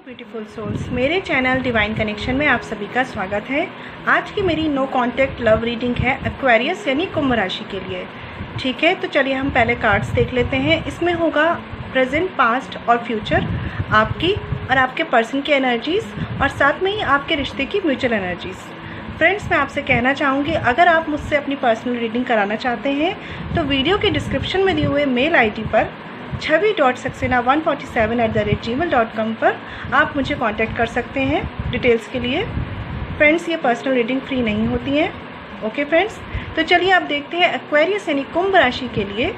Beautiful souls, मेरे channel divine connection में आप सभी का स्वागत है। आज की मेरी नो कांटेक्ट लव रीडिंग है एक्वेरियस यानी कुंभ राशि के लिए। ठीक है, तो चलिए हम पहले कार्ड्स देख लेते हैं। इसमें होगा प्रेजेंट, पास्ट और फ्यूचर, आपकी और आपके पर्सन की एनर्जीज़ और साथ में ही आपके रिश्ते की म्यूचुअल एनर्जीज़। फ्रेंड्स, मैं आपसे कहना चाहूँगी, अगर आप मुझसे अपनी पर्सनल रीडिंग कराना चाहते हैं तो वीडियो के डिस्क्रिप्शन में दिए हुए मेल आईडी पर chavi.saxena147@gmail.com पर आप मुझे कांटेक्ट कर सकते हैं डिटेल्स के लिए। फ्रेंड्स, ये पर्सनल रीडिंग फ्री नहीं होती हैं। ओके फ्रेंड्स, तो चलिए आप देखते हैं एक्वेरियस यानी कुंभ राशि के लिए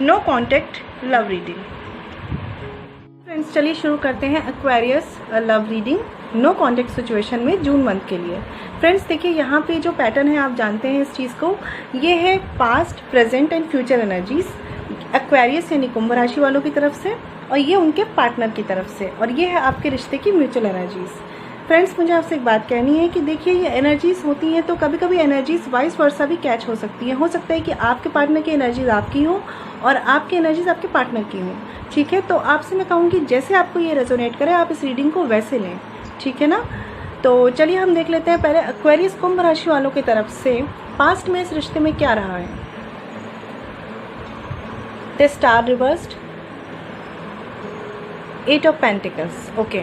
no contact love reading. Friends, चलिए शुरू करते हैं Aquarius love reading no contact situation में जून मंथ के लिए। फ्रेंड्स, देखिए यहाँ पे जो पैटर्न है आप जानते हैं इस चीज़ को, ये है past, present and future energies Aquarius यानी कुंभ राशि वालों की तरफ से, और ये उनके पार्टनर की तरफ से, और ये है आपके रिश्ते की म्यूचुअल एनर्जीज़। फ्रेंड्स, मुझे आपसे एक बात कहनी है कि देखिए ये एनर्जीज़ होती हैं तो कभी कभी एनर्जीज़ वाइस वर्सा भी कैच हो सकती हैं। हो सकता है कि आपके पार्टनर की एनर्जीज़ आपकी हो और आपकी एनर्जीज़ आपके पार्टनर की हो। ठीक है, तो आपसे मैं कहूँगी जैसे आपको ये रेजोनेट करे आप इस रीडिंग को वैसे लें। ठीक है ना, तो चलिए हम देख लेते हैं पहले एक्वेरियस कुंभ राशि वालों की तरफ से पास्ट में इस रिश्ते में क्या रहा है। The star reversed, 8 of pentacles. Okay,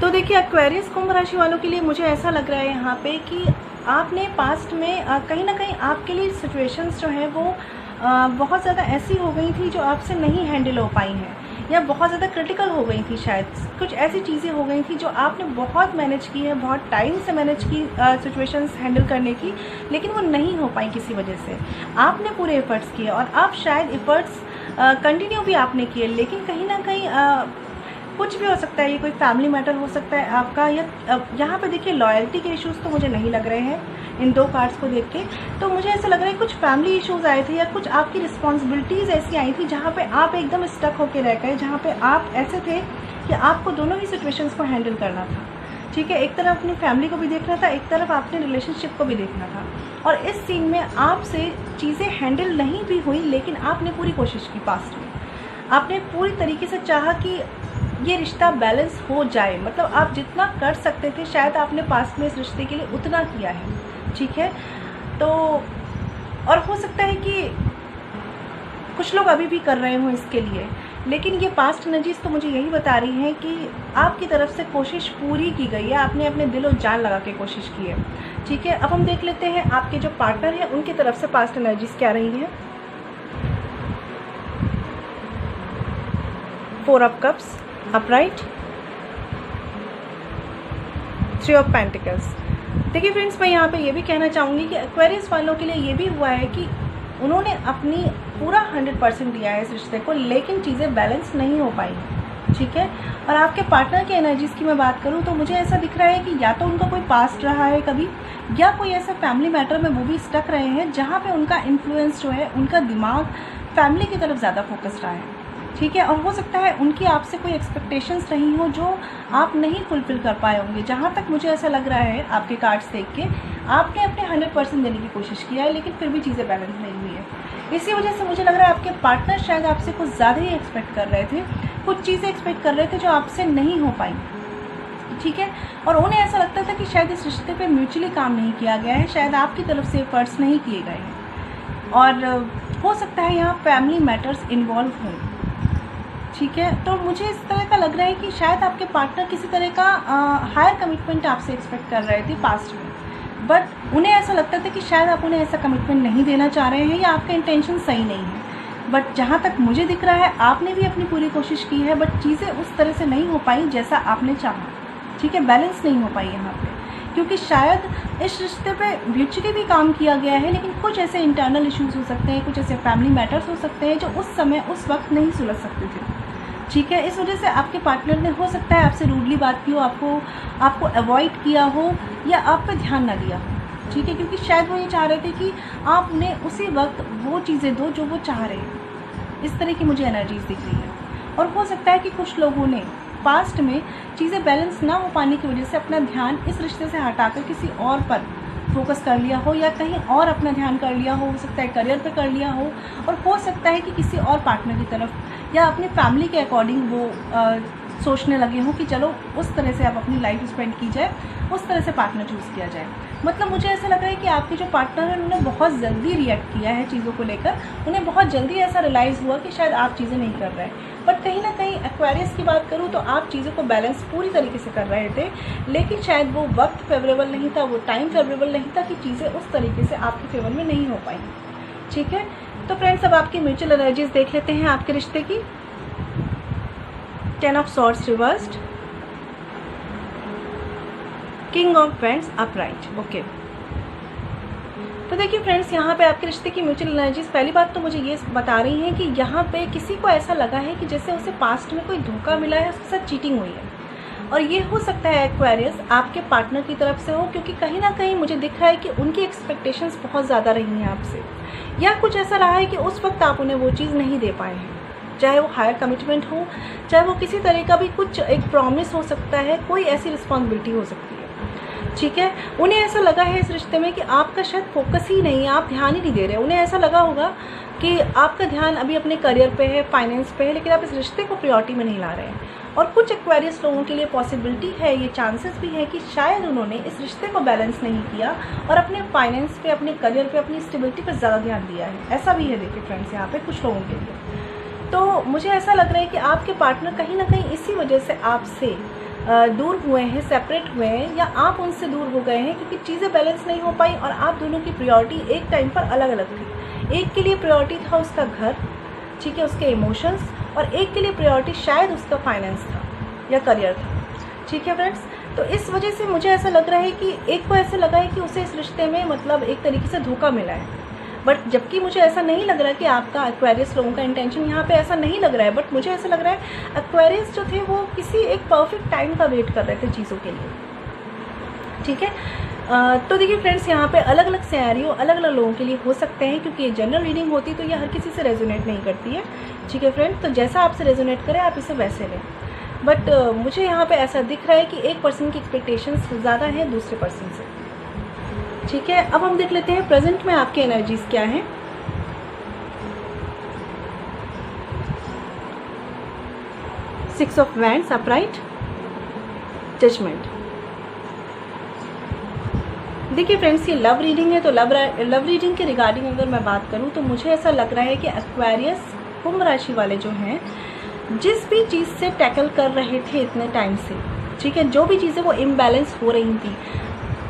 तो देखिए एक्वेरियस कुंभ राशि वालों के लिए मुझे ऐसा लग रहा है यहाँ पे कि आपने पास्ट में कहीं ना कहीं आपके लिए सिचुएशंस जो है वो बहुत ज़्यादा ऐसी हो गई थी जो आपसे नहीं हैंडल हो पाई हैं, या बहुत ज़्यादा क्रिटिकल हो गई थी। शायद कुछ ऐसी चीज़ें हो गई थी जो आपने बहुत मैनेज की है, बहुत टाइम से मैनेज की सिचुएशंस हैंडल करने की, लेकिन वो नहीं हो पाई किसी वजह से। आपने पूरे एफर्ट्स किए और आप शायद एफर्ट्स कंटिन्यू भी आपने किए, लेकिन कहीं ना कहीं कुछ भी हो सकता है। ये कोई फैमिली मैटर हो सकता है आपका, या यहाँ पे देखिए लॉयल्टी के इश्यूज़ तो मुझे नहीं लग रहे हैं इन दो कार्ड्स को देख के। तो मुझे ऐसा लग रहा है कुछ फैमिली इश्यूज़ आए थे या कुछ आपकी रिस्पॉन्सिबिलिटीज़ ऐसी आई थी जहाँ पे आप एकदम स्टक होके रह गए, जहाँ पे आप ऐसे थे कि आपको दोनों ही सिचुएशंस को हैंडल करना था। ठीक है, एक तरफ अपनी फैमिली को भी देखना था, एक तरफ आपने रिलेशनशिप को भी देखना था, और इस सीन में आपसे चीज़ें हैंडल नहीं भी हुई, लेकिन आपने पूरी कोशिश की। पास्ट में आपने पूरी तरीके से चाहा कि ये रिश्ता बैलेंस हो जाए, मतलब आप जितना कर सकते थे शायद आपने पास्ट में इस रिश्ते के लिए उतना किया है। ठीक है, तो और हो सकता है कि कुछ लोग अभी भी कर रहे हों इसके लिए, लेकिन ये पास्ट एनर्जीज़ तो मुझे यही बता रही हैं कि आपकी तरफ से कोशिश पूरी की गई है, आपने अपने दिल और जान लगा के कोशिश की है। ठीक है, अब हम देख लेते हैं आपके जो पार्टनर हैं उनकी तरफ से पास्ट एनर्जीज़ क्या रही हैं। 4 of cups, upright, 3 of pentacles. देखिए फ्रेंड्स, मैं यहाँ पे ये भी कहना चाहूँगी कि एक्वेरियस वालों के लिए ये भी हुआ है कि उन्होंने अपनी पूरा 100% दिया है इस रिश्ते को, लेकिन चीज़ें बैलेंस नहीं हो पाई। ठीक है, और आपके पार्टनर की एनर्जीज़ की मैं बात करूँ तो मुझे ऐसा दिख रहा है कि या तो उनका कोई पास्ट रहा है कभी, या कोई ऐसा फैमिली मैटर में वो भी स्टक रहे हैं जहाँ पे उनका इन्फ्लुएंस जो है, उनका दिमाग फैमिली की तरफ ज़्यादा फोकस रहा है। ठीक है, और हो सकता है उनकी आपसे कोई एक्सपेक्टेशंस रही हो जो आप नहीं फुलफिल कर पाए होंगे। जहाँ तक मुझे ऐसा लग रहा है आपके कार्ड्स देख के, आपने अपने 100% देने की कोशिश किया है, लेकिन फिर भी चीज़ें बैलेंस नहीं हुई है। इसी वजह से मुझे लग रहा है आपके पार्टनर शायद आपसे कुछ ज़्यादा ही एक्सपेक्ट कर रहे थे, कुछ चीज़ें एक्सपेक्ट कर रहे थे जो आपसे नहीं हो पाई। ठीक है, और उन्हें ऐसा लगता था कि शायद इस रिश्ते पे म्यूचुअली काम नहीं किया गया है, शायद आपकी तरफ से एफर्ट्स नहीं किए गए हैं, और हो सकता है यहाँ फैमिली मैटर्स इन्वॉल्व हों। ठीक है, तो मुझे इस तरह का लग रहा है कि शायद आपके पार्टनर किसी तरह का हायर कमिटमेंट आपसे एक्सपेक्ट कर रहे थे पास्ट में, बट उन्हें ऐसा लगता था कि शायद आप उन्हें ऐसा कमिटमेंट नहीं देना चाह रहे हैं, या आपका इंटेंशन सही नहीं है। बट जहाँ तक मुझे दिख रहा है आपने भी अपनी पूरी कोशिश की है, बट चीज़ें उस तरह से नहीं हो पाई जैसा आपने चाहा। ठीक है, बैलेंस नहीं हो पाई यहाँ पे, क्योंकि शायद इस रिश्ते पे म्यूचुअली भी काम किया गया है, लेकिन कुछ ऐसे इंटरनल इश्यूज़ हो सकते हैं, कुछ ऐसे फैमिली मैटर्स हो सकते हैं जो उस समय उस वक्त नहीं सुलझ सकते थे। ठीक है, इस वजह से आपके पार्टनर ने हो सकता है आपसे रूडली बात की हो, आपको अवॉइड किया हो, या आप पे ध्यान ना दिया हो। ठीक है, क्योंकि शायद वो ये चाह रहे थे कि आप उन्हें उसी वक्त वो चीज़ें दो जो वो चाह रहे हैं। इस तरह की मुझे एनर्जीज दिख रही है, और हो सकता है कि कुछ लोगों ने पास्ट में चीज़ें बैलेंस ना हो पाने की वजह से अपना ध्यान इस रिश्ते से हटाकर किसी और पर फोकस कर लिया हो, या कहीं और अपना ध्यान कर लिया हो सकता है करियर पे कर लिया हो, और हो सकता है कि किसी और पार्टनर की तरफ या अपनी फैमिली के अकॉर्डिंग वो सोचने लगे हों कि चलो उस तरह से आप अपनी लाइफ स्पेंड की जाए, उस तरह से पार्टनर चूज़ किया जाए। मतलब मुझे ऐसा लग रहा है कि आपके जो पार्टनर हैं उन्होंने बहुत जल्दी रिएक्ट किया है चीज़ों को लेकर, उन्हें बहुत जल्दी ऐसा रियलाइज़ हुआ कि शायद आप चीज़ें नहीं कर रहे हैं। बट कहीं ना कहीं एक्वेरियस की बात करूँ तो आप चीज़ों को बैलेंस पूरी तरीके से कर रहे थे, लेकिन शायद वो वक्त फेवरेबल नहीं था, वो टाइम फेवरेबल नहीं था कि चीज़ें उस तरीके से आपके फेवर में नहीं हो पाई। ठीक है, तो फ्रेंड्स अब आपकी म्यूचुअल एनर्जीज देख लेते हैं आपके रिश्ते की। 10 of swords reversed, king of vends upright. Okay, तो देखिए फ्रेंड्स, यहाँ पे आपके रिश्ते की म्यूचुअल एनर्जीज पहली बात तो मुझे ये बता रही हैं कि यहाँ पे किसी को ऐसा लगा है कि जैसे उसे पास्ट में कोई धोखा मिला है, उसके साथ चीटिंग हुई है। और ये हो सकता है एक्वेरियस आपके पार्टनर की तरफ से हो, क्योंकि कहीं ना कहीं मुझे दिख रहा है कि उनकी एक्सपेक्टेशंस बहुत ज़्यादा रही हैं आपसे, या कुछ ऐसा रहा है कि उस वक्त आप उन्हें वो चीज़ नहीं दे पाए हैं, चाहे वो हायर कमिटमेंट हो, चाहे वो किसी तरह का भी कुछ एक प्रॉमिस हो सकता है, कोई ऐसी रिस्पॉन्सिबिलिटी हो सकती है। ठीक है, उन्हें ऐसा लगा है इस रिश्ते में कि आपका शायद फोकस ही नहीं है, आप ध्यान ही नहीं दे रहे। उन्हें ऐसा लगा होगा कि आपका ध्यान अभी अपने करियर पे है, फाइनेंस पे है, लेकिन आप इस रिश्ते को प्रायोरिटी में नहीं ला रहे हैं। और कुछ एक्वेरियस लोगों के लिए पॉसिबिलिटी है, ये चांसेस भी है कि शायद उन्होंने इस रिश्ते को बैलेंस नहीं किया और अपने फाइनेंस पे, अपने करियर पे, अपनी स्टेबिलिटी पे ज़्यादा ध्यान दिया है। ऐसा भी है देखिए फ्रेंड्स यहाँ पे कुछ लोगों के लिए। तो मुझे ऐसा लग रहा है कि आपके पार्टनर कहीं ना कहीं इसी वजह से आपसे दूर हुए हैं, सेपरेट हुए हैं, या आप उनसे दूर हो गए हैं क्योंकि चीज़ें बैलेंस नहीं हो पाई और आप दोनों की प्रायोरिटी एक टाइम पर अलग अलग थी। एक के लिए प्रायोरिटी था उसका घर, ठीक है, उसके इमोशंस, और एक के लिए प्रायोरिटी शायद उसका फाइनेंस था या करियर था। ठीक है फ्रेंड्स, तो इस वजह से मुझे ऐसा लग रहा है कि एक को ऐसा लगा है कि उसे इस रिश्ते में मतलब एक तरीके से धोखा मिला है, बट जबकि मुझे ऐसा नहीं लग रहा कि आपका एक्वेरियस लोगों का इंटेंशन यहाँ पे ऐसा नहीं लग रहा है। बट मुझे ऐसा लग रहा है एक्वेरियस जो थे वो किसी एक परफेक्ट टाइम का वेट कर रहे थे चीज़ों के लिए। ठीक है, तो देखिए फ्रेंड्स, यहाँ पे अलग अलग सिनेरियो अलग अलग लोगों के लिए हो सकते हैं, क्योंकि ये जनरल रीडिंग होती है तो ये हर किसी से रेजोनेट नहीं करती है। ठीक है फ्रेंड्स, तो जैसा आपसे रेजोनेट करे आप इसे वैसे लें। बट मुझे यहाँ पे ऐसा दिख रहा है कि एक पर्सन की एक्सपेक्टेशंस ज़्यादा हैं दूसरे पर्सन से। ठीक है, अब हम देख लेते हैं प्रेजेंट में आपके एनर्जीज क्या हैं। Six of wands upright, judgement. देखिए फ्रेंड्स, ये लव रीडिंग है, तो लव रीडिंग के रिगार्डिंग अगर मैं बात करूं तो मुझे ऐसा लग रहा है कि एक्वेरियस कुंभ राशि वाले जो हैं, जिस भी चीज़ से टैकल कर रहे थे इतने टाइम से, ठीक है, जो भी चीज़ें वो इम्बैलेंस हो रही थी,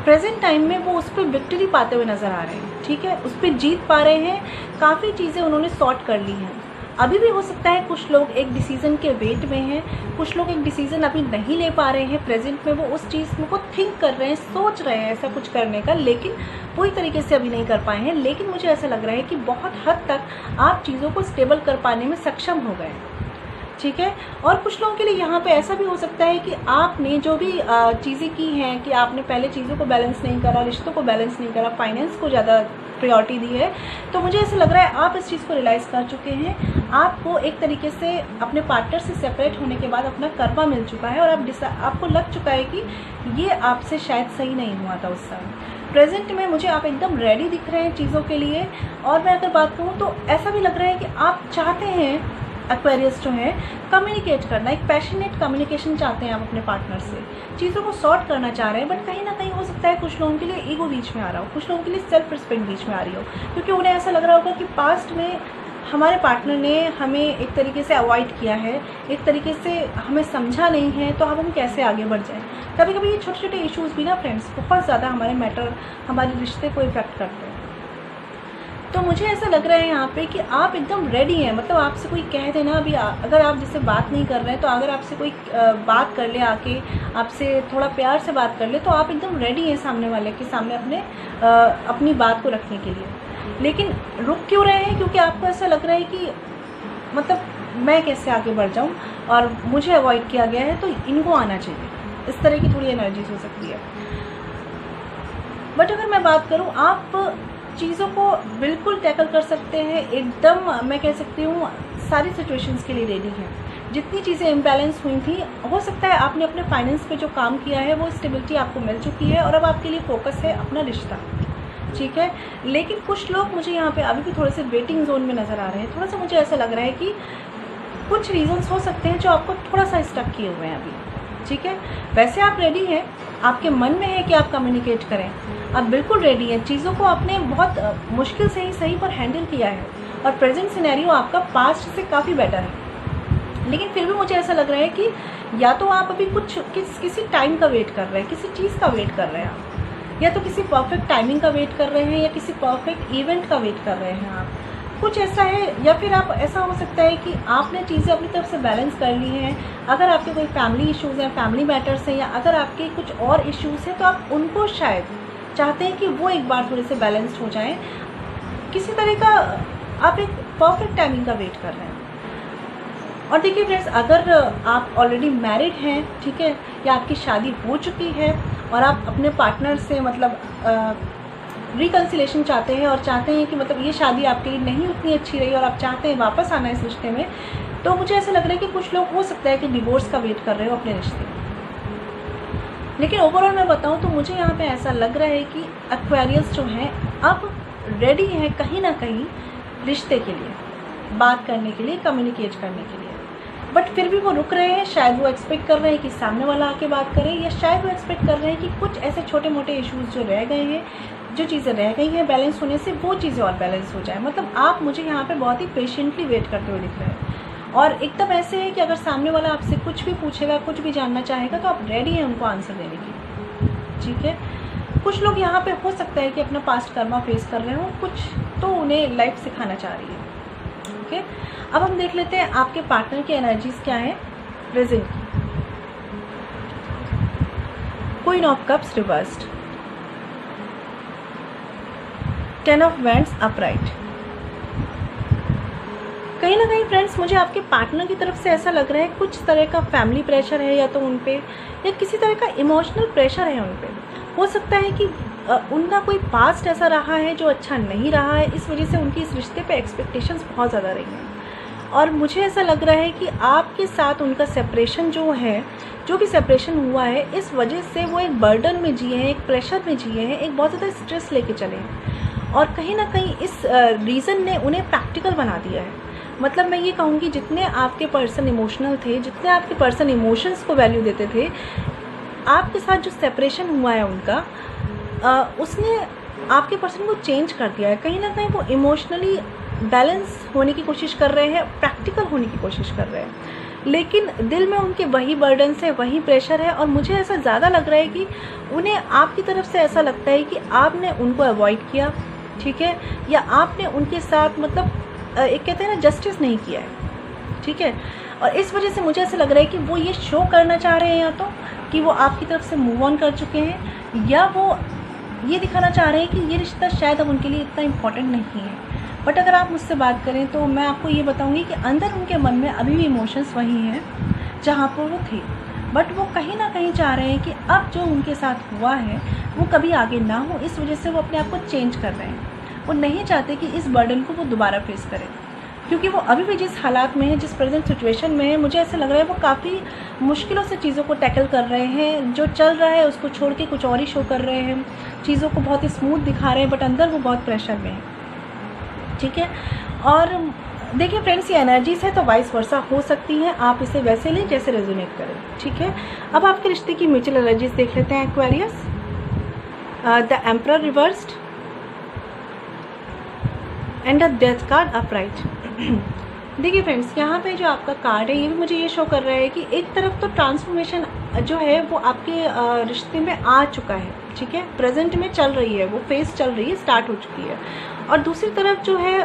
प्रेजेंट टाइम में वो उस पर विक्ट्री पाते हुए नज़र आ रहे हैं। ठीक है, उस पर जीत पा रहे हैं, काफ़ी चीज़ें उन्होंने सॉर्ट कर ली हैं। अभी भी हो सकता है कुछ लोग एक डिसीज़न के वेट में हैं, कुछ लोग एक डिसीज़न अभी नहीं ले पा रहे हैं, प्रेजेंट में वो उस चीज़ को थिंक कर रहे हैं, सोच रहे हैं ऐसा कुछ करने का, लेकिन पूरी तरीके से अभी नहीं कर पाए हैं। लेकिन मुझे ऐसा लग रहा है कि बहुत हद तक आप चीज़ों को स्टेबल कर पाने में सक्षम हो गए। ठीक है, और कुछ लोगों के लिए यहाँ पे ऐसा भी हो सकता है कि आपने जो भी चीज़ें की हैं, कि आपने पहले चीज़ों को बैलेंस नहीं करा, रिश्तों को बैलेंस नहीं करा, फाइनेंस को ज़्यादा प्रायोरिटी दी है, तो मुझे ऐसा लग रहा है आप इस चीज़ को रियलाइज़ कर चुके हैं। आपको एक तरीके से अपने पार्टनर से सेपरेट होने के बाद अपना कर्मा मिल चुका है, और आपको लग चुका है कि ये आपसे शायद सही नहीं हुआ था उस समय। प्रेजेंट में मुझे आप एकदम रेडी दिख रहे हैं चीज़ों के लिए। और मैं अगर बात करूँ तो ऐसा भी लग रहा है कि आप चाहते हैं, एक्वेरियस जो है, कम्युनिकेट करना, एक पैशनेट कम्युनिकेशन चाहते हैं आप अपने पार्टनर से, चीज़ों को सॉर्ट करना चाह रहे हैं। बट कहीं ना कहीं हो सकता है कुछ लोगों के लिए ईगो बीच में आ रहा हो, कुछ लोगों के लिए सेल्फ रिस्पेक्ट बीच में आ रही हो, क्योंकि उन्हें ऐसा लग रहा होगा कि पास्ट में हमारे पार्टनर ने हमें एक तरीके से अवॉइड किया है, एक तरीके से हमें समझा नहीं है, तो अब हम कैसे आगे बढ़ जाएं। कभी कभी ये छोटे छोटे इश्यूज़ भी ना फ्रेंड्स बहुत ज़्यादा हमारे रिश्ते को इफेक्ट करते हैं। तो मुझे ऐसा लग रहा है यहाँ पे कि आप एकदम रेडी हैं। मतलब आपसे कोई कह देना, अभी अगर आप जिससे बात नहीं कर रहे हैं, तो अगर आपसे कोई बात कर ले, आके आपसे थोड़ा प्यार से बात कर ले, तो आप एकदम रेडी हैं सामने वाले के सामने अपनी बात को रखने के लिए। लेकिन रुक क्यों रहे हैं? क्योंकि आपको ऐसा लग रहा है कि मतलब मैं कैसे आगे बढ़ जाऊँ और मुझे अवॉइड किया गया है, तो इनको आना चाहिए। इस तरह की थोड़ी एनर्जीज हो सकती है। बट अगर मैं बात करूँ, आप चीज़ों को बिल्कुल टैकल कर सकते हैं, एकदम मैं कह सकती हूँ सारी सिचुएशंस के लिए रेडी हैं। जितनी चीज़ें इम्बैलेंस हुई थी, हो सकता है आपने अपने फाइनेंस पे जो काम किया है वो स्टेबिलिटी आपको मिल चुकी है, और अब आपके लिए फोकस है अपना रिश्ता। ठीक है, लेकिन कुछ लोग मुझे यहाँ पे अभी भी थोड़े से वेटिंग जोन में नज़र आ रहे हैं। थोड़ा सा मुझे ऐसा लग रहा है कि कुछ रीजंस हो सकते हैं जो आपको थोड़ा सा स्टक किए हुए हैं अभी, ठीक है। वैसे आप रेडी हैं, आपके मन में है कि आप कम्युनिकेट करें, आप बिल्कुल रेडी हैं, चीज़ों को आपने बहुत मुश्किल से ही सही पर हैंडल किया है और प्रेजेंट सिनेरियो आपका पास्ट से काफ़ी बेटर है। लेकिन फिर भी मुझे ऐसा लग रहा है कि या तो आप अभी किसी टाइम का वेट कर रहे हैं, किसी चीज़ का वेट कर रहे हैं आप, या तो किसी परफेक्ट टाइमिंग का वेट कर रहे हैं, या किसी परफेक्ट इवेंट का वेट कर रहे हैं आप, कुछ ऐसा है। या फिर आप ऐसा हो सकता है कि आपने चीज़ें अपनी तरफ से बैलेंस कर ली हैं। अगर आपके कोई फैमिली इश्यूज़ हैं, फैमिली मैटर्स हैं, या अगर आपके कुछ और इश्यूज़ हैं, तो आप उनको शायद चाहते हैं कि वो एक बार थोड़े से बैलेंस्ड हो जाएं। किसी तरह का आप एक परफेक्ट टाइमिंग का वेट कर रहे हैं। और देखिए फ्रेंड्स, अगर आप ऑलरेडी मैरिड हैं, ठीक है, या आपकी शादी हो चुकी है और आप अपने पार्टनर से मतलब रिकन्सिलेशन चाहते हैं और चाहते हैं कि मतलब ये शादी आपके लिए नहीं उतनी अच्छी रही और आप चाहते हैं वापस आना इस रिश्ते में, तो मुझे ऐसा लग रहा है कि कुछ लोग हो सकता है कि डिवोर्स का वेट कर रहे हो अपने रिश्ते में। लेकिन ओवरऑल मैं बताऊं तो मुझे यहाँ पे ऐसा लग रहा है कि एक्वेरियस जो हैं अब रेडी हैं कहीं ना कहीं रिश्ते के लिए, बात करने के लिए, कम्युनिकेट करने के लिए। बट फिर भी वो रुक रहे हैं। शायद वो एक्सपेक्ट कर रहे हैं कि सामने वाला आके बात करे, या शायद वो एक्सपेक्ट कर रहे हैं कि कुछ ऐसे छोटे मोटे इश्यूज़ जो रह गए हैं, जो चीज़ें रह गई हैं बैलेंस होने से, वो चीज़ें और बैलेंस हो जाए। मतलब आप मुझे यहाँ पे बहुत ही पेशेंटली वेट करते हुए दिख रहे हैं और एकदम ऐसे है कि अगर सामने वाला आपसे कुछ भी पूछेगा, कुछ भी जानना चाहेगा, तो आप रेडी हैं उनको आंसर देने की, ठीक है। कुछ लोग यहाँ पे हो सकता है कि अपना पास्ट कर्मा फेस कर रहे हो, कुछ तो उन्हें लाइफ सिखाना चाह रही है, ओके। अब हम देख लेते हैं आपके पार्टनर की एनर्जीज क्या है प्रेजेंट की। Queen of cups reversed, 10 of wands upright. कहीं ना कहीं फ्रेंड्स मुझे आपके पार्टनर की तरफ से ऐसा लग रहा है कुछ तरह का फैमिली प्रेशर है, या तो उन पे, या किसी तरह का इमोशनल प्रेशर है उन पे। हो सकता है कि उनका कोई पास्ट ऐसा रहा है जो अच्छा नहीं रहा है, इस वजह से उनकी इस रिश्ते पे एक्सपेक्टेशंस बहुत ज़्यादा रही हैं। और मुझे ऐसा लग रहा है कि आपके साथ उनका सेपरेशन जो है, जो भी सेपरेशन हुआ है, इस वजह से वो एक बर्डन में जिए हैं, एक प्रेशर में जिए हैं, एक बहुत ज़्यादा स्ट्रेस लेके चले हैं। और कहीं ना कहीं इस रीज़न ने उन्हें प्रैक्टिकल बना दिया है। मतलब मैं ये कहूँगी जितने आपके पर्सन इमोशनल थे, जितने आपके पर्सन इमोशंस को वैल्यू देते थे, आपके साथ जो सेपरेशन हुआ है उनका, उसने आपके पर्सन को चेंज कर दिया है। कहीं ना कहीं वो इमोशनली बैलेंस होने की कोशिश कर रहे हैं, प्रैक्टिकल होने की कोशिश कर रहे हैं, लेकिन दिल में उनके वही बर्डन्स है, वही प्रेशर है। और मुझे ऐसा ज़्यादा लग रहा है कि उन्हें आपकी तरफ से ऐसा लगता है कि आपने उनको अवॉइड किया, ठीक है, या आपने उनके साथ मतलब एक कहते हैं ना जस्टिस नहीं किया है, ठीक है। और इस वजह से मुझे ऐसा लग रहा है कि वो ये शो करना चाह रहे हैं या तो कि वो आपकी तरफ से मूव ऑन कर चुके हैं, या वो ये दिखाना चाह रहे हैं कि ये रिश्ता शायद अब उनके लिए इतना इम्पोर्टेंट नहीं है। बट अगर आप मुझसे बात करें तो मैं आपको ये बताऊंगी कि अंदर उनके मन में अभी भी इमोशंस वही हैं जहाँ पर वो थे, बट वो कहीं ना कहीं चाह रहे हैं कि अब जो उनके साथ हुआ है वो कभी आगे ना हो। इस वजह से वो अपने आप को चेंज कर रहे हैं। वो नहीं चाहते कि इस बर्डन को वो दोबारा फेस करें, क्योंकि वो अभी भी जिस हालात में है, जिस प्रेजेंट सिचुएशन में है, मुझे ऐसा लग रहा है वो काफ़ी मुश्किलों से चीज़ों को टैकल कर रहे हैं। जो चल रहा है उसको छोड़ के कुछ और ही शो कर रहे हैं, चीज़ों को बहुत ही स्मूथ दिखा रहे हैं, बट अंदर वो बहुत प्रेशर में है, ठीक है। और देखिए फ्रेंड्स, ये एनर्जीज है तो वाइस वर्सा हो सकती हैं, आप इसे वैसे लें जैसे रेजोनेट करें, ठीक है। अब आपके रिश्ते की म्यूचुअल एनर्जीज देख लेते हैं Aquarius. The emperor reversed and the death card upright. देखिए फ्रेंड्स, यहाँ पे जो आपका कार्ड है ये भी मुझे ये शो कर रहा है कि एक तरफ तो ट्रांसफॉर्मेशन जो है वो आपके रिश्ते में आ चुका है, ठीक है, प्रेजेंट में चल रही है, वो फेज चल रही है, स्टार्ट हो चुकी है। और दूसरी तरफ जो है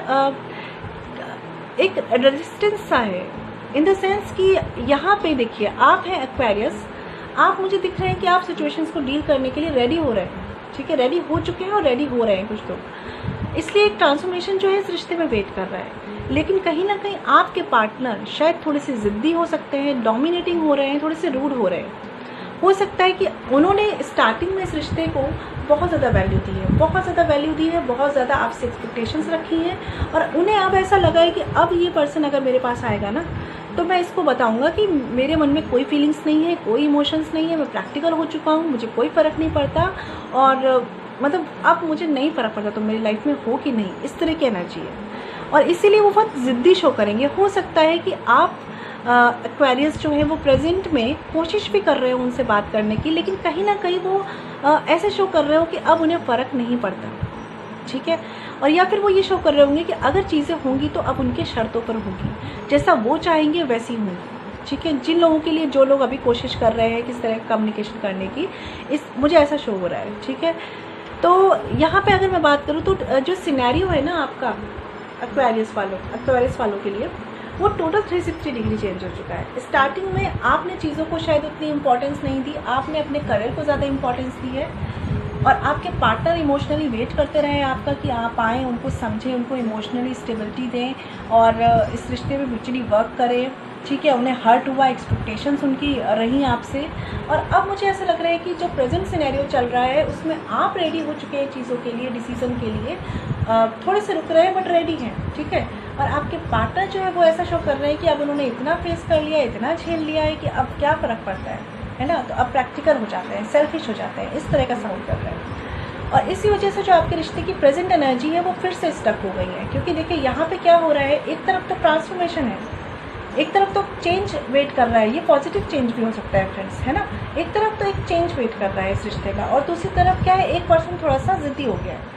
एक रेजिस्टेंस सा है, इन द सेंस कि यहाँ पे देखिए आप हैं एक्वेरियस, आप मुझे दिख रहे हैं कि आप सिचुएशंस को डील करने के लिए रेडी हो रहे हैं, ठीक है, रेडी हो चुके हैं और रेडी हो रहे हैं कुछ लोग। इसलिए एक ट्रांसफॉर्मेशन जो है इस रिश्ते में वेट कर रहा है। लेकिन कहीं ना कहीं आपके पार्टनर शायद थोड़े से ज़िद्दी हो सकते हैं, डोमिनेटिंग हो रहे हैं, थोड़े से रूड हो रहे हैं। हो सकता है कि उन्होंने स्टार्टिंग में इस रिश्ते को बहुत ज़्यादा वैल्यू दी है, बहुत ज़्यादा वैल्यू दी है, बहुत ज़्यादा आपसे एक्सपेक्टेशंस रखी हैं, और उन्हें अब ऐसा लगा है कि अब ये पर्सन अगर मेरे पास आएगा ना तो मैं इसको बताऊंगा कि मेरे मन में कोई फीलिंग्स नहीं है, कोई इमोशंस नहीं है, मैं प्रैक्टिकल हो चुका हूँ, मुझे कोई फ़र्क नहीं पड़ता, और मतलब अब मुझे नहीं फ़र्क पड़ता तो मेरी लाइफ में हो कि नहीं, इस तरह की एनर्जी है। और इसीलिए वो बहुत ज़िद्दी शो करेंगे। हो सकता है कि आप एक्वेरियस जो है वो प्रेजेंट में कोशिश भी कर रहे हो उनसे बात करने की, लेकिन कहीं ना कहीं वो ऐसे शो कर रहे हो कि अब उन्हें फ़र्क नहीं पड़ता, ठीक है। और या फिर वो ये शो कर रहे होंगे कि अगर चीज़ें होंगी तो अब उनके शर्तों पर होगी, जैसा वो चाहेंगे वैसी होंगी, ठीक है। जिन लोगों के लिए, जो लोग अभी कोशिश कर रहे हैं किस तरह कम्युनिकेशन करने की, मुझे ऐसा शो हो रहा है, ठीक है। तो यहाँ पे अगर मैं बात करूँ तो जो सिनेरियो है ना आपका एक्वेरियस वालों के लिए, वो टोटल 360 डिग्री चेंज हो चुका है। स्टार्टिंग में आपने चीज़ों को शायद उतनी इंपॉर्टेंस नहीं दी, आपने अपने करियर को ज़्यादा इंपॉर्टेंस दी है, और आपके पार्टनर इमोशनली वेट करते रहे आपका कि आप आएँ, उनको समझें, उनको इमोशनली स्टेबिलिटी दें और इस रिश्ते में म्यूचुअली वर्क करें, ठीक है। उन्हें हर्ट हुआ, एक्सपेक्टेशंस उनकी रही आपसे, और अब मुझे ऐसा लग रहा है कि जो प्रेजेंट सिनेरियो चल रहा है उसमें आप रेडी हो चुके हैं चीज़ों के लिए, डिसीज़न के लिए, थोड़े से रुक रहे हैं बट रेडी हैं, ठीक है। और आपके पार्टनर जो है वो ऐसा शो कर रहे हैं कि अब उन्होंने इतना फेस कर लिया, इतना झेल लिया है कि अब क्या फ़र्क पड़ता है ना। तो अब प्रैक्टिकल हो जाते हैं, सेल्फिश हो जाते हैं, इस तरह का साउंड कर रहे हैं। और इसी वजह से जो आपके रिश्ते की प्रेजेंट एनर्जी है वो फिर से स्टक हो गई है, क्योंकि देखिए यहाँ पे क्या हो रहा है, एक तरफ तो ट्रांसफॉर्मेशन है, एक तरफ तो चेंज वेट कर रहा है, ये पॉजिटिव चेंज भी हो सकता है फ्रेंड्स, है ना। एक तरफ तो एक चेंज वेट कर रहा है इस रिश्ते का, और दूसरी तरफ क्या है, एक पर्सन थोड़ा सा ज़िद्दी हो गया है,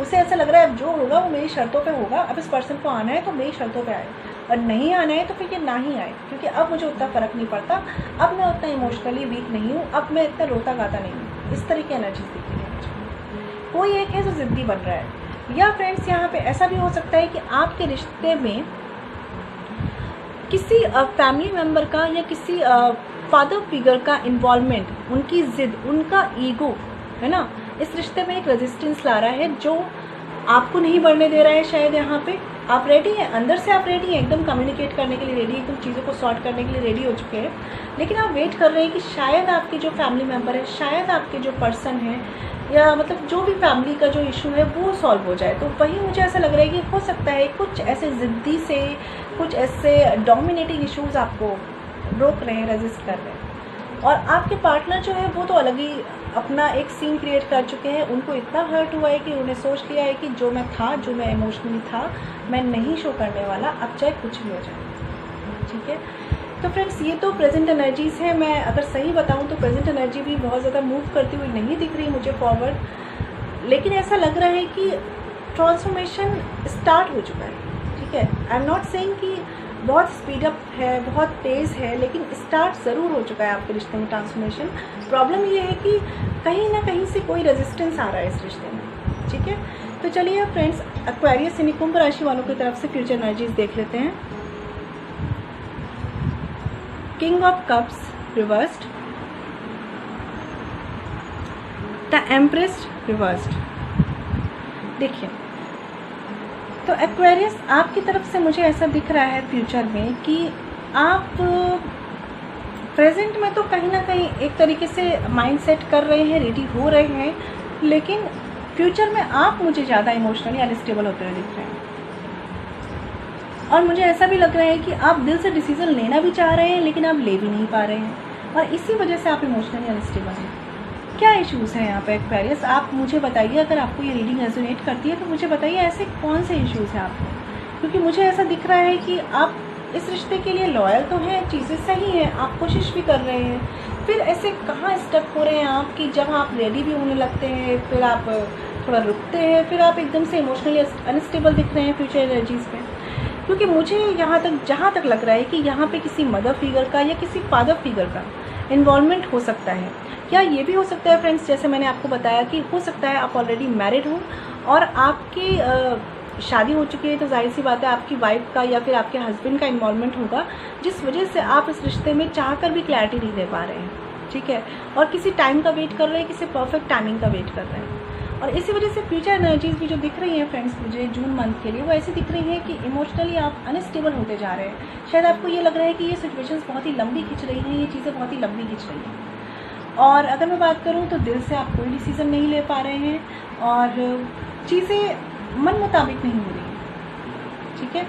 उसे ऐसा लग रहा है अब जो होगा वो मेरी शर्तों पे होगा, अब इस पर्सन को आना है तो मेरी शर्तों पे आए, और नहीं आना है तो फिर ये ना ही आए, क्योंकि अब मुझे उतना फ़र्क नहीं पड़ता, अब मैं उतना इमोशनली वीक नहीं हूँ, अब मैं इतना रोता गाता नहीं हूँ। इस तरह की एनर्जी दिख रही है मुझे। कोई एक है जो ज़िद्दी बन रहा है, या फ्रेंड्स यहाँ पे ऐसा भी हो सकता है कि आपके रिश्ते में किसी फैमिली मेम्बर का या किसी फादर फिगर का इन्वॉल्वमेंट, उनकी ज़िद, उनका ईगो, है ना, इस रिश्ते में एक रेजिस्टेंस ला रहा है जो आपको नहीं बढ़ने दे रहा है। शायद यहाँ पे आप रेडी हैं, अंदर से आप रेडी हैं, एकदम कम्युनिकेट करने के लिए रेडी, एकदम चीज़ों को सॉर्ट करने के लिए रेडी हो चुके हैं, लेकिन आप वेट कर रहे हैं कि शायद आपके जो फैमिली मेम्बर है, शायद आपके जो पर्सन है, या मतलब जो भी फैमिली का जो इशू है वो सॉल्व हो जाए। तो वही मुझे ऐसा लग रहा है कि हो सकता है कुछ ऐसे ज़िद्दी से, कुछ ऐसे डोमिनेटिंग इश्यूज़ आपको रोक रहे हैं, रेजिस्ट कर रहे हैं। और आपके पार्टनर जो है वो तो अलग ही अपना एक सीन क्रिएट कर चुके हैं, उनको इतना हर्ट हुआ है कि उन्हें सोच लिया है कि जो मैं था, जो मैं इमोशनली था, मैं नहीं शो करने वाला, अब चाहे कुछ भी हो जाए, ठीक है। तो फ्रेंड्स ये तो प्रेजेंट एनर्जीज़ हैं। मैं अगर सही बताऊं तो प्रेजेंट एनर्जी भी बहुत ज़्यादा मूव करती हुई नहीं दिख रही मुझे फॉरवर्ड, लेकिन ऐसा लग रहा है कि ट्रांसफॉर्मेशन स्टार्ट हो चुका है, ठीक है। आई एम नॉट सेइंग कि बहुत स्पीड अप है, बहुत तेज़ है, लेकिन स्टार्ट ज़रूर हो चुका है आपके रिश्ते में ट्रांसफॉर्मेशन। प्रॉब्लम ये है कि कहीं ना कहीं से कोई रेजिस्टेंस आ रहा है इस रिश्ते में, ठीक है। तो चलिए फ्रेंड्स, एक्वेरियस यानी कुंभ राशि वालों की तरफ से फ्यूचर एनर्जीज देख लेते हैं। King of cups reversed, the empress reversed. देखिए, तो एक्वेरियस आपकी तरफ से मुझे ऐसा दिख रहा है फ्यूचर में कि आप प्रेजेंट में तो कहीं ना कहीं एक तरीके से माइंड सेट कर रहे हैं, रेडी हो रहे हैं, लेकिन फ्यूचर में आप मुझे ज़्यादा इमोशनली अनस्टेबल होते हुए दिख रहे हैं। और मुझे ऐसा भी लग रहा है कि आप दिल से डिसीज़न लेना भी चाह रहे हैं, लेकिन आप ले भी नहीं पा रहे हैं, और इसी वजह से आप इमोशनली अनस्टेबल हैं। क्या इश्यूज़ हैं यहाँ पे एक्वेरियस, आप मुझे बताइए। अगर आपको ये रीडिंग रेजोनेट करती है तो मुझे बताइए ऐसे कौन से इश्यूज़ हैं आपको, क्योंकि मुझे ऐसा दिख रहा है कि आप इस रिश्ते के लिए लॉयल तो हैं, चीज़ें सही हैं, आप कोशिश भी कर रहे हैं, फिर ऐसे कहाँ स्टक हो रहे हैं आप कि जब आप रेडी भी होने लगते हैं फिर आप थोड़ा रुकते हैं, फिर आप एकदम से इमोशनली अनस्टेबल दिख रहे हैं फ्यूचर एनर्जीज़ में। क्योंकि मुझे यहाँ तक जहाँ तक लग रहा है कि यहाँ पे किसी मदर फिगर का या किसी फादर फिगर का इन्वॉल्वमेंट हो सकता है। क्या ये भी हो सकता है फ्रेंड्स, जैसे मैंने आपको बताया कि हो सकता है आप ऑलरेडी मैरिड हो और आपकी शादी हो चुकी है, तो जाहिर सी बात है आपकी वाइफ का या फिर आपके हस्बैंड का इन्वॉल्वमेंट होगा, जिस वजह से आप इस रिश्ते में चाहकर भी क्लैरिटी नहीं दे पा रहे हैं, ठीक है। और किसी टाइम का वेट कर रहे हैं, किसी परफेक्ट टाइमिंग का वेट कर रहे हैं। और इसी वजह से फ्यूचर एनर्जीज़ भी जो दिख रही हैं फ्रेंड्स मुझे जून मंथ के लिए, वो ऐसी दिख रही है कि इमोशनली आप अनस्टेबल होते जा रहे हैं। शायद आपको ये लग रहा है कि ये सिचुएशंस बहुत ही लंबी खिंच रही हैं, ये चीज़ें बहुत ही लंबी खिंच रही हैं। और अगर मैं बात करूँ तो दिल से आप कोई डिसीज़न नहीं ले पा रहे हैं और चीज़ें मन मुताबिक नहीं हो रही हैं, ठीक है।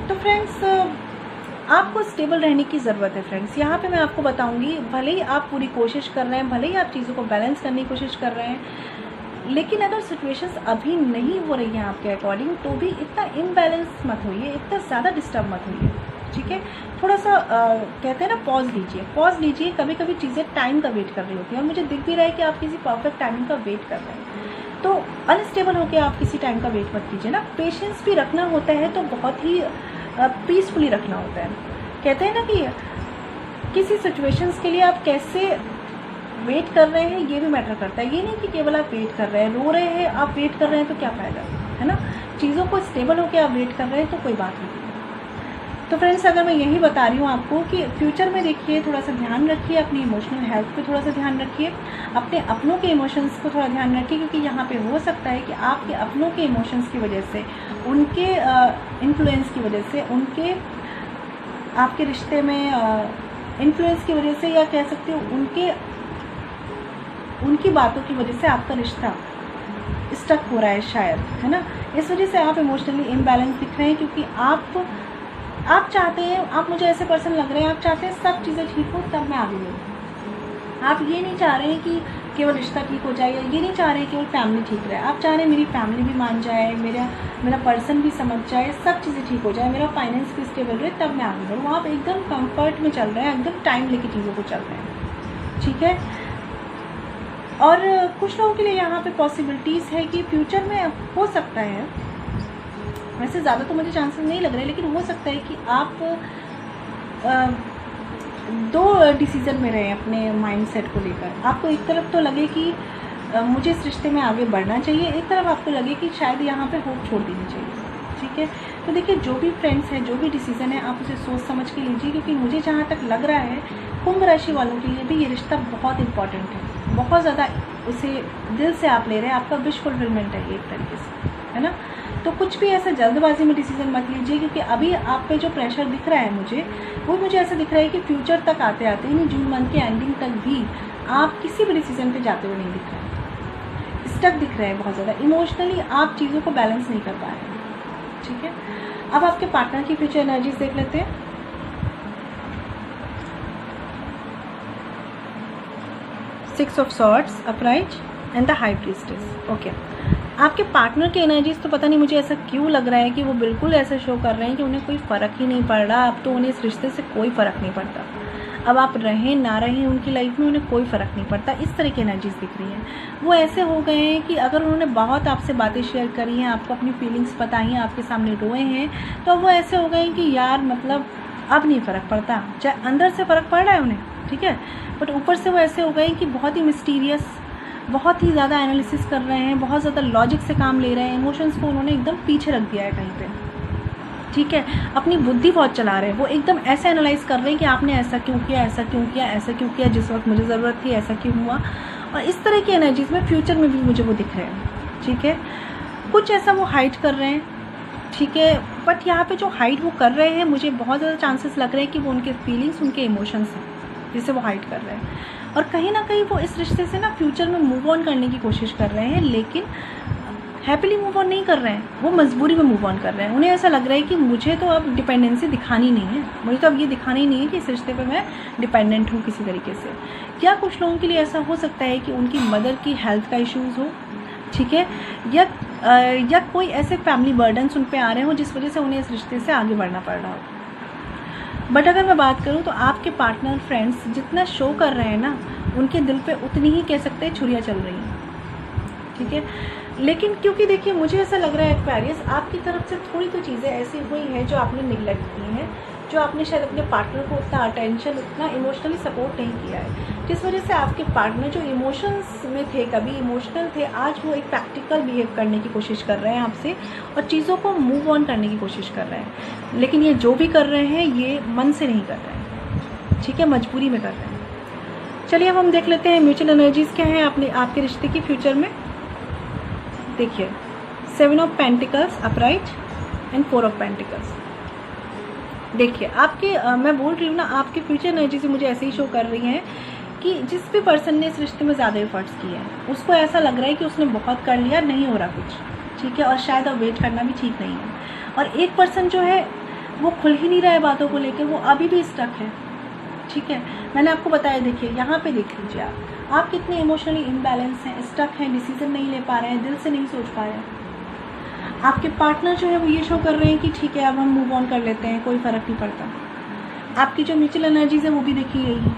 तो फ्रेंड्स आपको स्टेबल रहने की ज़रूरत है फ्रेंड्स। यहाँ पे मैं आपको बताऊँगी, भले ही आप पूरी कोशिश कर रहे हैं, भले ही आप चीज़ों को बैलेंस करने की कोशिश कर रहे हैं, लेकिन अगर सिचुएशंस अभी नहीं हो रही हैं आपके अकॉर्डिंग, तो भी इतना इम्बैलेंस मत होइए, इतना ज़्यादा डिस्टर्ब मत होइए, ठीक है। थोड़ा सा कहते हैं ना, पॉज लीजिए। कभी कभी चीज़ें टाइम का वेट कर रही होती हैं, और मुझे दिख भी रहा है कि आप किसी परफेक्ट टाइमिंग का वेट कर रहे हैं। तो अनस्टेबल होकर आप किसी टाइम का वेट मत कीजिए ना। पेशेंस भी रखना होता है तो बहुत ही पीसफुली रखना होता है। कहते हैं ना कि किसी सिचुएशंस के लिए आप कैसे वेट कर रहे हैं ये भी मैटर करता है। ये नहीं कि केवल आप वेट कर रहे हैं, रो रहे हैं, आप वेट कर रहे हैं तो क्या फ़ायदा, है ना। चीज़ों को स्टेबल होकर आप वेट कर रहे हैं तो कोई बात नहीं। तो फ्रेंड्स, अगर मैं यही बता रही हूँ आपको कि फ्यूचर में देखिए थोड़ा सा ध्यान रखिए, अपनी इमोशनल हेल्थ पे थोड़ा सा ध्यान रखिए, अपने अपनों के इमोशंस को थोड़ा ध्यान रखिए, क्योंकि यहाँ पे हो सकता है कि आपके अपनों के इमोशंस की वजह से, उनके इन्फ्लुएंस की वजह से, उनके आपके रिश्ते में इन्फ्लुएंस की वजह से, या कह सकते हो उनकी बातों की वजह से आपका रिश्ता स्टक हो रहा है शायद, है ना। इस वजह से आप इमोशनली इम्बैलेंस दिख रहे हैं, क्योंकि आप चाहते हैं, आप मुझे ऐसे पर्सन लग रहे हैं, आप चाहते हैं सब चीज़ें ठीक हो तब मैं आगे बढ़ूँ। आप ये नहीं चाह रहे हैं कि केवल रिश्ता ठीक हो जाए, या ये नहीं चाह रहे हैं केवल फैमिली ठीक रहे। आप चाह रहे हैं मेरी फैमिली भी मान जाए, मेरा पर्सन भी समझ जाए, सब चीज़ें ठीक हो जाए, मेरा फाइनेंस भी स्टेबल रहे, तब मैं आगे बढ़ूँ। आप एकदम कंफर्ट में चल रहे हैं, एकदम टाइम लेके चीज़ों को चल रहे हैं, ठीक है। और कुछ लोगों के लिए यहाँ पे पॉसिबिलिटीज़ है कि फ्यूचर में हो सकता है, वैसे ज़्यादा तो मुझे चांसेस नहीं लग रहे, लेकिन हो सकता है कि आप दो डिसीज़न में रहें अपने माइंडसेट को लेकर। आपको एक तरफ तो लगे कि मुझे इस रिश्ते में आगे बढ़ना चाहिए, एक तरफ आपको लगे कि शायद यहाँ पे होप छोड़ देनी चाहिए, ठीक है। तो देखिए, जो भी फ्रेंड्स हैं, जो भी डिसीज़न है, आप उसे सोच समझ के लीजिए, क्योंकि मुझे जहाँ तक लग रहा है कुंभ राशि वालों के लिए भी ये रिश्ता बहुत इंपॉर्टेंट है, बहुत ज़्यादा उसे दिल से आप ले रहे हैं, आपका विश फुलफिलमेंट है एक तरीके से, है ना। तो कुछ भी ऐसा जल्दबाजी में डिसीजन मत लीजिए, क्योंकि अभी आप पे जो प्रेशर दिख रहा है मुझे ऐसा दिख रहा है कि फ्यूचर तक आते आते यानी जून मंथ के एंडिंग तक भी आप किसी भी डिसीजन पे जाते हुए नहीं दिख रहे हैं, स्टक दिख रहे हैं बहुत ज़्यादा। इमोशनली आप चीज़ों को बैलेंस नहीं कर पा रहे हैं, ठीक है। अब आपके पार्टनर की फ्यूचर एनर्जीज देख लेते हैं। Six of swords, upright and the high priestess. Okay, आपके पार्टनर के एनर्जीज तो पता नहीं मुझे ऐसा क्यों लग रहा है कि वो बिल्कुल ऐसा शो कर रहे हैं कि उन्हें कोई फ़र्क ही नहीं पड़ रहा। अब तो उन्हें इस रिश्ते से कोई फ़र्क नहीं पड़ता। अब आप रहें ना रहें उनकी लाइफ में उन्हें कोई फ़र्क नहीं पड़ता। इस तरह की एनर्जीज दिख रही हैं। वो ऐसे हो गए हैं कि अगर उन्होंने बहुत आपसे बातें शेयर करी हैं, आपको अपनी फीलिंग्स बताई हैं, आपके सामने रोए हैं, तो वो ऐसे हो गए हैं कि यार मतलब अब नहीं फ़र्क पड़ता। चाहे अंदर से फ़र्क पड़ रहा है उन्हें, ठीक है, बट ऊपर से वो ऐसे हो गए हैं कि बहुत ही मिस्टीरियस, बहुत ही ज़्यादा एनालिसिस कर रहे हैं, बहुत ज़्यादा लॉजिक से काम ले रहे हैं। इमोशंस को उन्होंने एकदम पीछे रख दिया है कहीं पे, ठीक है। अपनी बुद्धि बहुत चला रहे हैं, वो एकदम ऐसे एनालाइज कर रहे हैं कि आपने ऐसा क्यों किया, ऐसा क्यों किया, ऐसा क्यों किया, जिस वक्त मुझे ज़रूरत थी ऐसा क्यों हुआ। और इस तरह की एनर्जीज में फ्यूचर में भी मुझे वो दिख रहे हैं, ठीक है। कुछ ऐसा वो हाइड कर रहे हैं, ठीक है, बट यहाँ पे जो हाइड वो कर रहे हैं मुझे बहुत ज़्यादा चांसेस लग रहे हैं कि वो उनके फीलिंग्स, उनके इमोशंस हैं जिसे वो हाइड कर रहे हैं। और कहीं ना कहीं वो इस रिश्ते से ना फ्यूचर में मूव ऑन करने की कोशिश कर रहे हैं, लेकिन हैप्पीली मूव ऑन नहीं कर रहे हैं, वो मजबूरी में मूव ऑन कर रहे हैं। उन्हें ऐसा लग रहा है कि मुझे तो अब डिपेंडेंसी दिखानी नहीं है, मुझे तो अब ये दिखाना ही नहीं है कि इस रिश्ते पे मैं डिपेंडेंट हूँ किसी तरीके से। या कुछ लोगों के लिए ऐसा हो सकता है कि उनकी मदर की हेल्थ का इश्यूज़ हो, ठीक है, या कोई ऐसे फैमिली बर्डन्स उन पे आ रहे हो जिस वजह से उन्हें इस रिश्ते से आगे बढ़ना पड़ रहा हो। बट अगर मैं बात करूं तो आपके पार्टनर फ्रेंड्स जितना शो कर रहे हैं ना, उनके दिल पे उतनी ही कह सकते हैं छुरियाँ चल रही हैं, ठीक है। लेकिन क्योंकि देखिए मुझे ऐसा लग रहा है एक्वेरियस, आपकी तरफ से थोड़ी तो चीज़ें ऐसी हुई हैं जो आपने निगलेक्ट की हैं, जो आपने शायद अपने पार्टनर को उतना अटेंशन, उतना इमोशनली सपोर्ट नहीं किया है, जिस वजह से आपके पार्टनर जो इमोशंस में थे, कभी इमोशनल थे, आज वो एक प्रैक्टिकल बिहेव करने की कोशिश कर रहे हैं आपसे और चीज़ों को मूव ऑन करने की कोशिश कर रहे हैं। लेकिन ये जो भी कर रहे हैं ये मन से नहीं कर रहे हैं, ठीक है, मजबूरी में कर रहे हैं। चलिए अब हम देख लेते हैं म्यूचुअल एनर्जीज़ क्या हैं आपके रिश्ते की फ्यूचर में। देखिए, 7 of pentacles, upright and 4 of pentacles. देखिए आपके मैं बोल रही हूँ ना, आपके फ्यूचर एनर्जी से मुझे ऐसे ही शो कर रही हैं कि जिस भी पर्सन ने इस रिश्ते में ज़्यादा एफर्ट्स किए हैं उसको ऐसा लग रहा है कि उसने बहुत कर लिया, नहीं हो रहा कुछ, ठीक है, और शायद अब वेट करना भी ठीक नहीं है। और एक पर्सन जो है वो खुल ही नहीं रहा है बातों को लेकर, वो अभी भी स्टक है, ठीक है, मैंने आपको बताया। देखिए यहाँ पे देख लीजिए आप कितने इमोशनली इम्बैलेंस हैं, स्टक हैं, डिसीजन नहीं ले पा रहे हैं, दिल से नहीं सोच पा रहे हैं। आपके पार्टनर जो है वो ये शो कर रहे हैं कि ठीक है अब हम मूव ऑन कर लेते हैं, कोई फ़र्क नहीं पड़ता। आपकी जो म्यूचुअल एनर्जीज है वो भी देखी गई है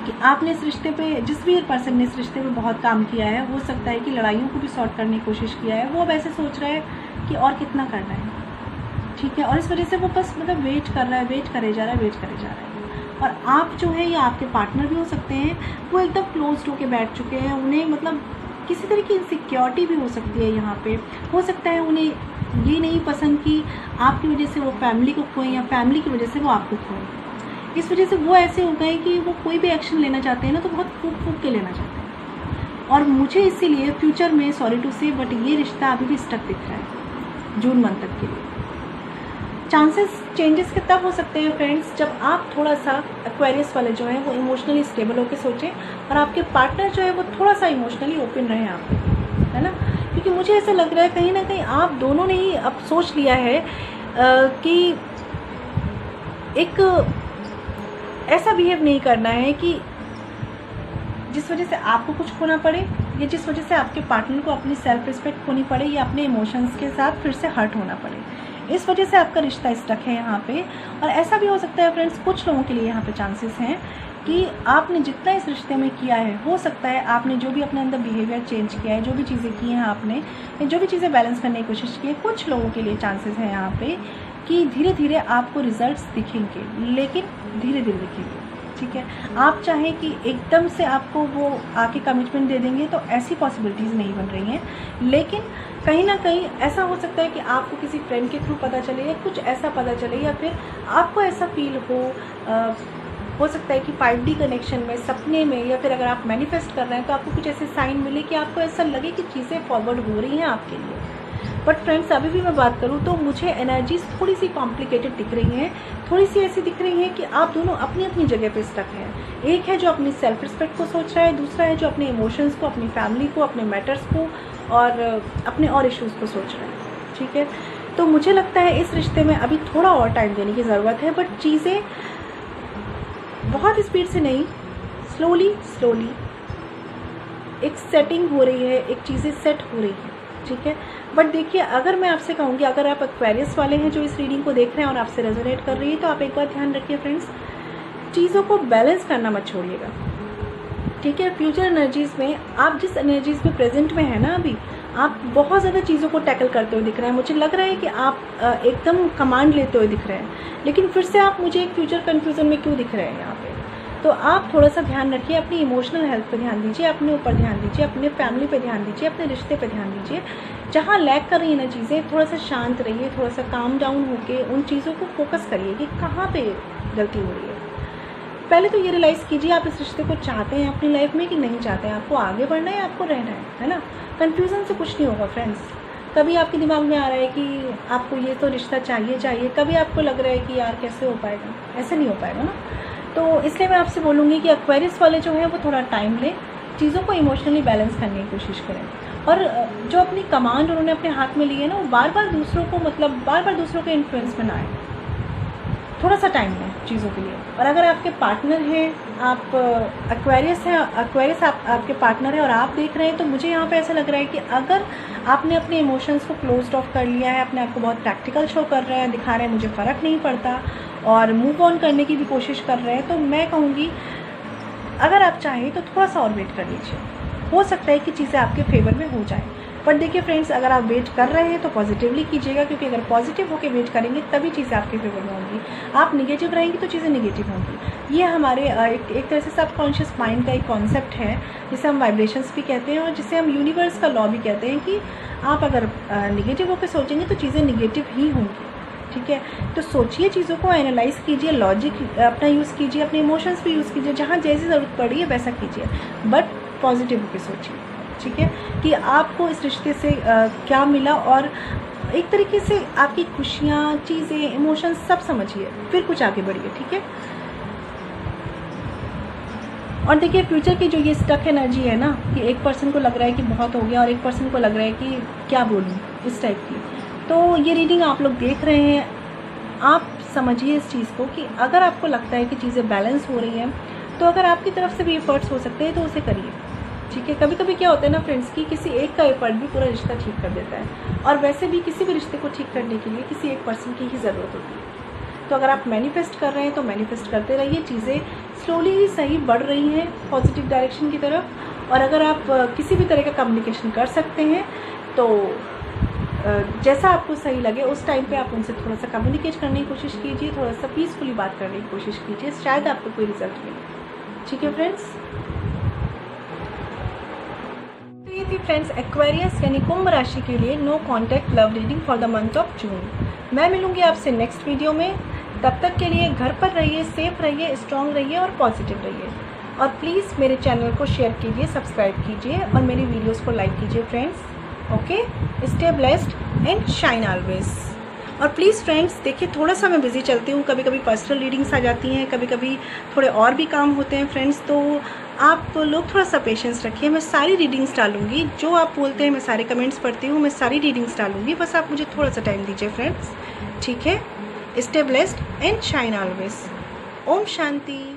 कि आपने इस रिश्ते पे, जिस भी पर्सन ने इस रिश्ते पे बहुत काम किया है, हो सकता है कि लड़ाइयों को भी सॉर्ट करने की कोशिश किया है, वो अब ऐसे सोच रहा है कि और कितना करना है, ठीक है। और इस वजह से वो बस मतलब वेट कर रहा है, वेट करे जा रहा है, वेट करे जा रहा है। और आप जो है या आपके पार्टनर भी हो सकते हैं, वो एकदम क्लोज होके बैठ चुके हैं, उन्हें मतलब किसी तरह की इनसिक्योरिटी भी हो सकती है यहाँ पे। हो सकता है उन्हें ये नहीं पसंद कि आपकी वजह से वो फैमिली को खोएं या फैमिली की वजह से वो आपको खोएं। इस वजह से वो ऐसे हो गए कि वो कोई भी एक्शन लेना चाहते हैं ना तो बहुत फूक के लेना चाहते हैं। और मुझे इसीलिए फ्यूचर में, सॉरी टू से, बट ये रिश्ता अभी भी स्टक दिख रहा है जून मंथ तक के लिए। चांसेस चेंजेस के तब हो सकते हैं फ्रेंड्स जब आप थोड़ा सा एक्वेरियस वाले जो है वो इमोशनली स्टेबल होकर सोचें और आपके पार्टनर जो है वो थोड़ा सा इमोशनली ओपन रहे आप, है ना। क्योंकि मुझे ऐसा लग रहा है कहीं ना कहीं आप दोनों ने ही अब सोच लिया है कि एक ऐसा बिहेव नहीं करना है कि जिस वजह से आपको कुछ खोना पड़े या जिस वजह से आपके पार्टनर को अपनी सेल्फ रिस्पेक्ट खोनी पड़े या अपने इमोशंस के साथ फिर से हर्ट होना पड़े। इस वजह से आपका रिश्ता स्टक है यहाँ पे। और ऐसा भी हो सकता है फ्रेंड्स, कुछ लोगों के लिए यहाँ पे चांसेस हैं कि आपने जितना इस रिश्ते में किया है, हो सकता है आपने जो भी अपने अंदर बिहेवियर चेंज किया है, जो भी चीज़ें की हैं आपने, जो भी चीज़ें बैलेंस करने की कोशिश की है, कुछ लोगों के लिए चांसेस हैं यहाँ पे कि धीरे धीरे आपको रिजल्ट्स दिखेंगे, लेकिन धीरे धीरे दिखेंगे, ठीक है। आप चाहें कि एकदम से आपको वो आके कमिटमेंट दे देंगे तो ऐसी पॉसिबिलिटीज़ नहीं बन रही हैं, लेकिन कहीं ना कहीं ऐसा हो सकता है कि आपको किसी फ्रेंड के थ्रू पता चले या कुछ ऐसा पता चले या फिर आपको ऐसा फील हो सकता है कि 5D कनेक्शन में, सपने में, या फिर अगर आप मैनिफेस्ट कर रहे हैं तो आपको कुछ ऐसे साइन मिले कि आपको ऐसा लगे कि चीज़ें फॉरवर्ड हो रही हैं आपके लिए। बट फ्रेंड्स अभी भी मैं बात करूँ तो मुझे एनर्जीज थोड़ी सी कॉम्प्लिकेटेड दिख रही हैं, थोड़ी सी ऐसी दिख रही हैं कि आप दोनों अपनी अपनी जगह पे स्टक हैं। एक है जो अपनी सेल्फ रिस्पेक्ट को सोच रहा है, दूसरा है जो अपने इमोशंस को, अपनी फैमिली को, अपने मैटर्स को और अपने और इश्यूज़ को सोच रहा है, ठीक है। तो मुझे लगता है इस रिश्ते में अभी थोड़ा और टाइम देने की ज़रूरत है, बट चीज़ें बहुत स्पीड से नहीं, स्लोली एक सेटिंग हो रही है, एक चीज़ें सेट हो रही है, ठीक है। बट देखिए, अगर मैं आपसे कहूँगी, अगर आप एक्वेरियस वाले हैं जो इस रीडिंग को देख रहे हैं और आपसे रेजोनेट कर रही है, तो आप एक बार ध्यान रखिए फ्रेंड्स, चीज़ों को बैलेंस करना मत छोड़िएगा, ठीक है। फ्यूचर एनर्जीज़ में आप जिस एनर्जीज़ में प्रेजेंट में है ना, अभी आप बहुत ज़्यादा चीज़ों को टैकल करते हुए दिख रहे हैं। मुझे लग रहा है कि आप एकदम कमांड लेते हुए दिख रहे हैं, लेकिन फिर से आप मुझे एक फ्यूचर कन्फ्यूज़न में क्यों दिख रहे हैं यहाँ पे। तो आप थोड़ा सा ध्यान रखिए, अपनी इमोशनल हेल्थ पे ध्यान दीजिए, अपने ऊपर ध्यान दीजिए, अपने फैमिली पे ध्यान दीजिए, अपने रिश्ते पे ध्यान दीजिए। जहाँ लैग कर रही है ना चीज़ें, थोड़ा सा शांत रहिए, थोड़ा सा काम डाउन होके उन चीज़ों को फोकस करिए कि कहाँ पे गलती हो रही है। पहले तो ये रियलाइज़ कीजिए आप इस रिश्ते को चाहते हैं अपनी लाइफ में कि नहीं चाहते हैं, आपको आगे बढ़ना है, आपको रहना है ना। कन्फ्यूज़न से कुछ नहीं होगा फ्रेंड्स। कभी आपके दिमाग में आ रहा है कि आपको ये तो रिश्ता चाहिए, कभी आपको लग रहा है कि यार कैसे हो पाएगा, ऐसे नहीं हो पाएगा ना। तो इसलिए मैं आपसे बोलूँगी कि एक्वेरियस वाले जो हैं वो थोड़ा टाइम लें, चीज़ों को इमोशनली बैलेंस करने की कोशिश करें, और जो अपनी कमांड उन्होंने अपने हाथ में ली है ना, वो बार बार दूसरों के इन्फ्लुएंस में ना आए, थोड़ा सा टाइम लें चीज़ों के लिए। और अगर आपके पार्टनर हैं, आप एक्वेरियस आपके पार्टनर है और आप देख रहे हैं, तो मुझे यहाँ पे ऐसा लग रहा है कि अगर आपने अपने इमोशंस को क्लोज्ड ऑफ कर लिया है, अपने आप को बहुत प्रैक्टिकल शो कर रहे हैं, दिखा रहे हैं मुझे फ़र्क नहीं पड़ता, और मूव ऑन करने की भी कोशिश कर रहे हैं, तो मैं कहूँगी अगर आप चाहें तो थोड़ा सा और वेट कर लीजिए, हो सकता है कि चीज़ें आपके फेवर में हो जाएं। पर देखिए फ्रेंड्स, अगर आप वेट कर रहे हैं तो पॉजिटिवली कीजिएगा, क्योंकि अगर पॉजिटिव होकर वेट करेंगे तभी चीज़ें आपके फेवर में होंगी। आप निगेटिव रहेंगी तो चीज़ें निगेटिव होंगी। ये हमारे एक तरह से सबकॉन्शियस माइंड का एक कॉन्सेप्ट है, जिसे हम वाइब्रेशंस भी कहते हैं और जिसे हम यूनिवर्स का लॉ भी कहते हैं कि आप अगर निगेटिव होकर सोचेंगे तो चीज़ें निगेटिव ही होंगी, ठीक है। तो सोचिए, चीज़ों को एनालाइज कीजिए, लॉजिक अपना यूज़ कीजिए, अपने इमोशंस भी यूज़ कीजिए, जहाँ जैसी ज़रूरत पड़ी है वैसा कीजिए, बट पॉजिटिव होकर सोचिए, ठीक है, कि आपको इस रिश्ते से क्या मिला, और एक तरीके से आपकी खुशियाँ, चीज़ें, इमोशंस सब समझिए, फिर कुछ आगे बढ़िए, ठीक है। और देखिए, फ्यूचर की जो ये स्टक एनर्जी है ना, कि एक पर्सन को लग रहा है कि बहुत हो गया और एक पर्सन को लग रहा है कि क्या बोलूँ, इस टाइप की, तो ये रीडिंग आप लोग देख रहे हैं, आप समझिए इस चीज़ को कि अगर आपको लगता है कि चीज़ें बैलेंस हो रही हैं, तो अगर आपकी तरफ से भी एफर्ट्स हो सकते हैं तो उसे करिए, ठीक है। कभी कभी क्या होता है ना फ्रेंड्स कि किसी एक का एफर्ट भी पूरा रिश्ता ठीक कर देता है, और वैसे भी किसी भी रिश्ते को ठीक करने के लिए किसी एक पर्सन की ही ज़रूरत होती है। तो अगर आप मैनिफेस्ट कर रहे हैं तो मैनिफेस्ट करते रहिए, चीज़ें स्लोली ही सही बढ़ रही हैं पॉजिटिव डायरेक्शन की तरफ। और अगर आप किसी भी तरह का कम्युनिकेशन कर सकते हैं तो जैसा आपको सही लगे उस टाइम पे आप उनसे थोड़ा सा कम्युनिकेट करने की कोशिश कीजिए, थोड़ा सा पीसफुली बात करने की कोशिश कीजिए, शायद आपको कोई रिजल्ट मिले, ठीक है फ्रेंड्स। तो ये थी फ्रेंड्स एक्वेरियस यानी कुंभ राशि के लिए no contact love reading for the month of June. मैं मिलूंगी आपसे नेक्स्ट वीडियो में, तब तक के लिए घर पर रहिए, सेफ रहिए, स्ट्रांग रहिए और पॉजिटिव रहिए। और प्लीज़ मेरे चैनल को शेयर कीजिए, सब्सक्राइब कीजिए और मेरी वीडियोस को लाइक कीजिए friends. Okay, stay blessed and shine always. और प्लीज़ फ्रेंड्स देखिए, थोड़ा सा मैं बिज़ी चलती हूँ, कभी कभी पर्सनल रीडिंग्स आ जाती हैं, कभी कभी थोड़े और भी काम होते हैं फ्रेंड्स, तो आप लोग थोड़ा सा पेशेंस रखिए। मैं सारी रीडिंग्स डालूंगी, जो आप बोलते हैं मैं सारे कमेंट्स पढ़ती हूँ, मैं सारी रीडिंग्स डालूंगी, बस आप मुझे थोड़ा सा टाइम दीजिए फ्रेंड्स, ठीक है। Stay blessed and shine always. ओम शांति।